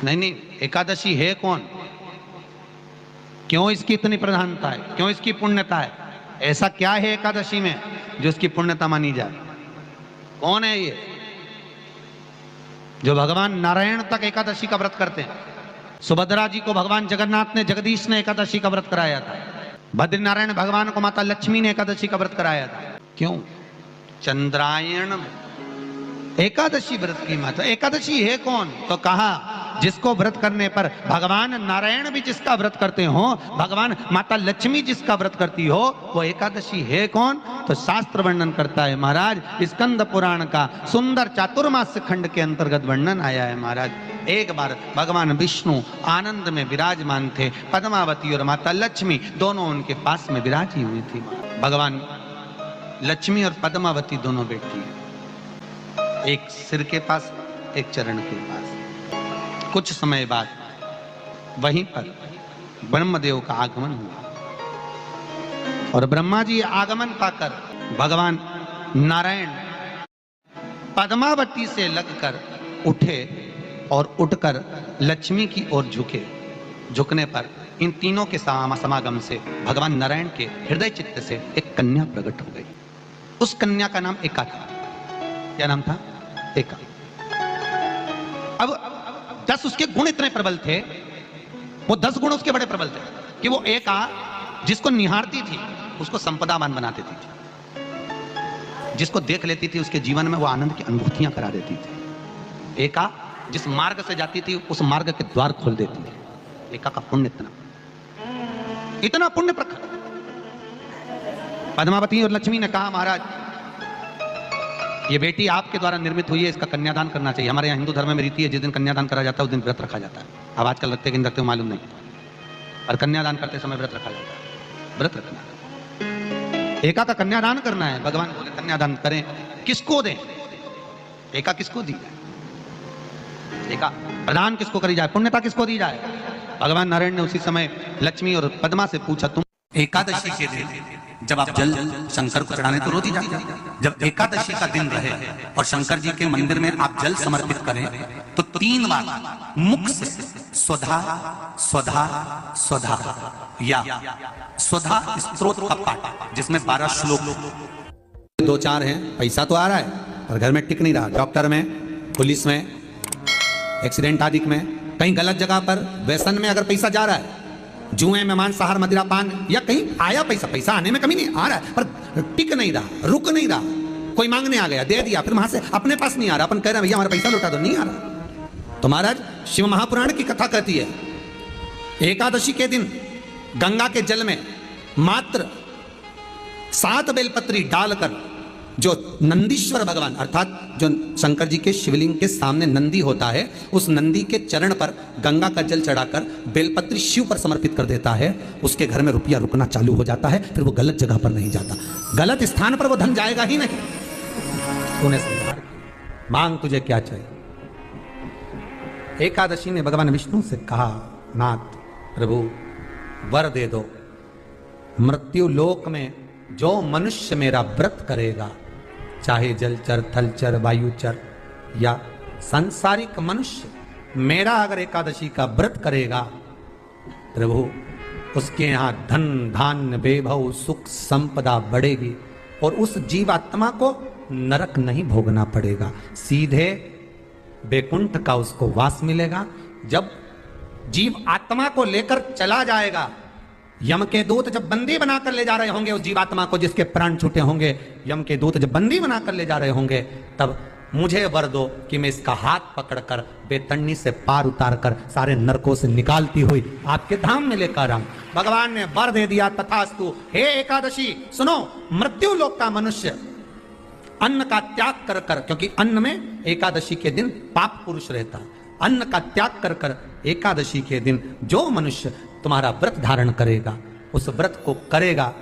नहीं नहीं, एकादशी है कौन, क्यों इसकी इतनी प्रधानता है, क्यों इसकी पुण्यता है, ऐसा क्या है एकादशी में जो इसकी पुण्यता मानी जाए? कौन है ये जो भगवान नारायण तक एकादशी का व्रत करते हैं? सुभद्रा जी को भगवान जगन्नाथ ने, जगदीश ने एकादशी का व्रत कराया था। बद्रीनारायण भगवान को माता लक्ष्मी ने एकादशी का व्रत कराया था। क्यों? चंद्रायण एकादशी व्रत की माता। एकादशी है कौन? तो कहा जिसको व्रत करने पर भगवान नारायण भी जिसका व्रत करते हो, भगवान माता लक्ष्मी जिसका व्रत करती हो, वो एकादशी है कौन? तो शास्त्र वर्णन करता है महाराज, स्कंद पुराण का सुंदर चातुर्मास्य खंड के अंतर्गत वर्णन आया है महाराज। एक बार भगवान विष्णु आनंद में विराजमान थे, पद्मावती और माता लक्ष्मी दोनों उनके पास में विराजी हुई थी। भगवान लक्ष्मी और पद्मावती दोनों बैठी, एक सिर के पास, एक चरण के पास। कुछ समय बाद वहीं पर ब्रह्मदेव का आगमन हुआ और ब्रह्मा जी आगमन पाकर भगवान नारायण पद्मावती से लगकर उठे और उठकर लक्ष्मी की ओर झुके। झुकने पर इन तीनों के समागम से भगवान नारायण के हृदय चित्त से एक कन्या प्रकट हो गई। उस कन्या का नाम एका था। क्या नाम था? एका। अब 10 उसके गुण इतने प्रबल थे, वो 10 गुण उसके बड़े प्रबल थे कि वो एका जिसको निहारती थी उसको संपदावान बना देती थी, जिसको देख लेती थी उसके जीवन में वो आनंद की अनुभूतियां करा देती थी। एका जिस मार्ग से जाती थी उस मार्ग के द्वार खोल देती थी। एका का पुण्य इतना पुण्य प्रखर। पद्मावती और लक्ष्मी ने कहा महाराज ये बेटी आपके द्वारा निर्मित हुई है, इसका कन्यादान करना चाहिए। हमारे यहाँ हिंदू धर्म में रीति है, जिस दिन कन्यादान करा जाता है उस दिन व्रत रखा जाता है। अब आजकल रखते कि नहीं रखते मालूम नहीं, और कन्यादान करते समय व्रत रखा जाता है। व्रत रखना, एका का कन्यादान करना है। भगवान बोले कन्यादान करें, किसको दें? एका किसको दी जाए? एका प्रदान किसको करी जाए? पुण्यता किसको दी जाए? भगवान नारायण ने उसी समय लक्ष्मी और पद्मा से पूछा, तुम एकादशी के दिन जब आप जल शंकर को चढ़ाने तो रोज ही जाते हैं, जब एकादशी का दिन रहे और शंकर जी के मंदिर में आप जल समर्पित करें तो 3 बार मुख से स्वधा स्वधा स्वधा या स्वधा स्तोत्र का पाठ, जिसमें 12 श्लोक 2-4 हैं। पैसा तो आ रहा है पर घर में टिक नहीं रहा। डॉक्टर में, पुलिस में, एक्सीडेंट आदि में, कहीं गलत जगह पर व्यसन में अगर पैसा जा रहा है, जुए में, मांसाहार, मदिरा पान, या कहीं आया पैसा आने में कमी नहीं, आ रहा है पर टिक नहीं रहा, रुक नहीं रहा। कोई मांगने आ गया, दे दिया, फिर वहां से अपने पास नहीं आ रहा, अपन कह रहे हैं भैया हमारा पैसा लौटा दो, नहीं आ रहा। तो महाराज शिव महापुराण की कथा कहती है एकादशी के दिन गंगा के जल में मात्र 7 बेलपत्री डालकर, जो नंदीश्वर भगवान अर्थात जो शंकर जी के शिवलिंग के सामने नंदी होता है, उस नंदी के चरण पर गंगा का जल चढ़ाकर बेलपत्री शिव पर समर्पित कर देता है, उसके घर में रुपया रुकना चालू हो जाता है। फिर वो गलत जगह पर नहीं जाता, गलत स्थान पर वो धन जाएगा ही नहीं। तूने समझा, मांग तुझे क्या चाहिए? एकादशी ने भगवान विष्णु से कहा, नाथ प्रभु वर दे दो, मृत्यु लोक में जो मनुष्य मेरा व्रत करेगा, चाहे जलचर, थलचर, वायुचर या सांसारिक मनुष्य, मेरा अगर एकादशी का व्रत करेगा प्रभु, उसके यहाँ धन धान्य वैभव सुख संपदा बढ़ेगी और उस जीवात्मा को नरक नहीं भोगना पड़ेगा, सीधे वैकुंठ का उसको वास मिलेगा। जब जीव आत्मा को लेकर चला जाएगा, यम के दूत जब बंदी बनाकर ले जा रहे होंगे उस जीवात्मा को, जिसके प्राण छूटे होंगे, यम के दूत जब बंदी बनाकर ले जा रहे होंगे, तब मुझे वर दो कि मैं इसका हाथ पकड़कर बेतन्नी से पार उतारकर सारे नरकों से निकालती हुई आपके धाम में लेकर आऊं। भगवान ने वर दे दिया, तथास्तु। हे एकादशी सुनो, मृत्यु लोक का मनुष्य अन्न का त्याग कर कर, क्योंकि अन्न में एकादशी के दिन पाप पुरुष रहता, अन्न का त्याग कर कर एकादशी के दिन जो मनुष्य तुम्हारा व्रत धारण करेगा, उस व्रत को करेगा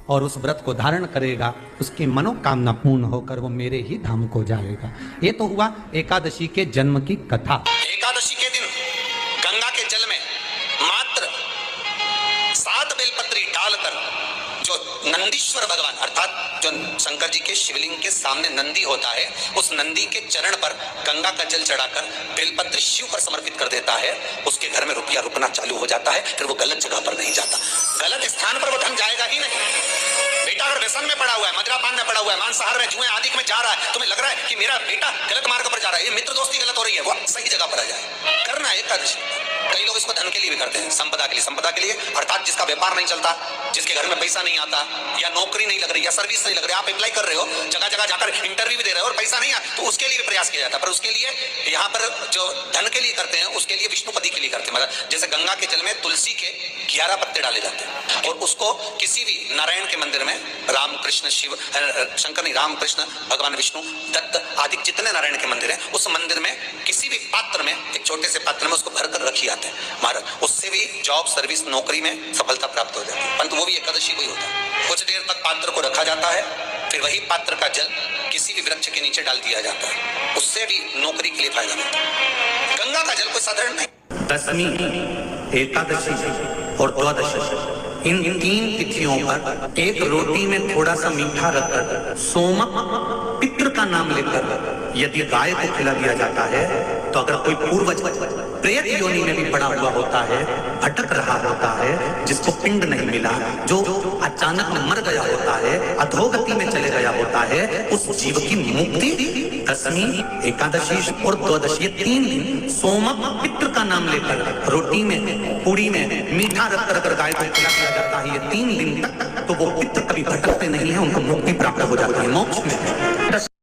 और उस व्रत को धारण करेगा, उसकी मनोकामना पूर्ण होकर वो मेरे ही धाम को जाएगा। ये तो हुआ एकादशी के जन्म की कथा। एकादशी के दिन गंगा के जल में मात्र 7 बेलपत्री डालकर जो नंदीश्वर भगवान अर्थात जो शंकर जी के शिवलिंग के सामने नंदी होता है, उस नंदी के चरण पर गंगा का जल चढ़ाकर बेलपत्र शिव पर समर्पित कर देता है, उसके घर में रुपया रुकना चालू हो जाता है। फिर वो गलत जगह पर नहीं जाता, गलत स्थान पर वो धन जाएगा ही नहीं। बेटा अगर व्यसन में पड़ा हुआ है, मदिरा पान में पड़ा हुआ है, मांसाहार में, जुए आदि में जा रहा है, तुम्हें लग रहा है कि मेरा बेटा गलत मार्ग पर जा रहा है, ये मित्र दोस्ती गलत हो रही है, वो सही जगह पर आ जाए। करना है एकादशी। कई लोग इसको धन के लिए भी करते हैं, संपदा के लिए। संपदा के लिए अर्थात जिसका व्यापार नहीं चलता, जिसके घर में पैसा नहीं आता, या नौकरी नहीं लग रही, या सर्विस नहीं लग रही, आप अप्लाई कर रहे हो, जगह जगह जाकर इंटरव्यू भी दे रहे हो और पैसा नहीं आता, तो उसके लिए भी प्रयास किया जाता है। पर उसके लिए यहाँ पर जो धन के लिए करते हैं, उसके लिए विष्णुपदी के लिए करते हैं। मतलब जैसे गंगा के जल में तुलसी के 11 पत्ते डाले जाते हैं, और उसको किसी भी नारायण के मंदिर में, राम कृष्ण शिव, शंकर नहीं, राम कृष्ण भगवान विष्णु दत्त आदि जितने नारायण के मंदिर हैं, उस मंदिर में किसी भी पात्र में, एक छोटे से पात्र में उसको भरकर रखी आते हैं महाराज। उससे भी जॉब, सर्विस, नौकरी में सफलता प्राप्त हो जाती है। परंतु वो भी एकादशी को ही होता है। कुछ देर तक पात्र को रखा जाता है, फिर वही पात्र का जल किसी भी वृक्ष के नीचे डाल दिया जाता है, उससे भी नौकरी के लिए फायदा मिलता है। गंगा का जल कोई साधारण नहीं। दशमी, एकादशी और द्वादशी, इन 3 तिथियों पर एक रोटी में थोड़ा सा मीठा रखकर सोमक पितृ का नाम लेकर यदि गाय को खिला दिया जाता है, तो अगर कोई पूर्वज प्रेत योनि में भी पड़ा हुआ होता है, भटक रहा होता है, जिसको पिंड नहीं मिला, जो अचानक मर गया होता है, अधोगति में चले गया होता है, उस जीव की मुक्ति दशमी, एकादशी और द्वादशी, ये 3 दिन सोमक पितृ का नाम लेकर रोटी में, पूड़ी में मीठा रखकर अगर गाय को खिला दिया जाता है, ये 3 दिन तक, तो वो पितृ कभी भटकते नहीं है, उनको मुक्ति प्राप्त हो जाती है मोक्ष में।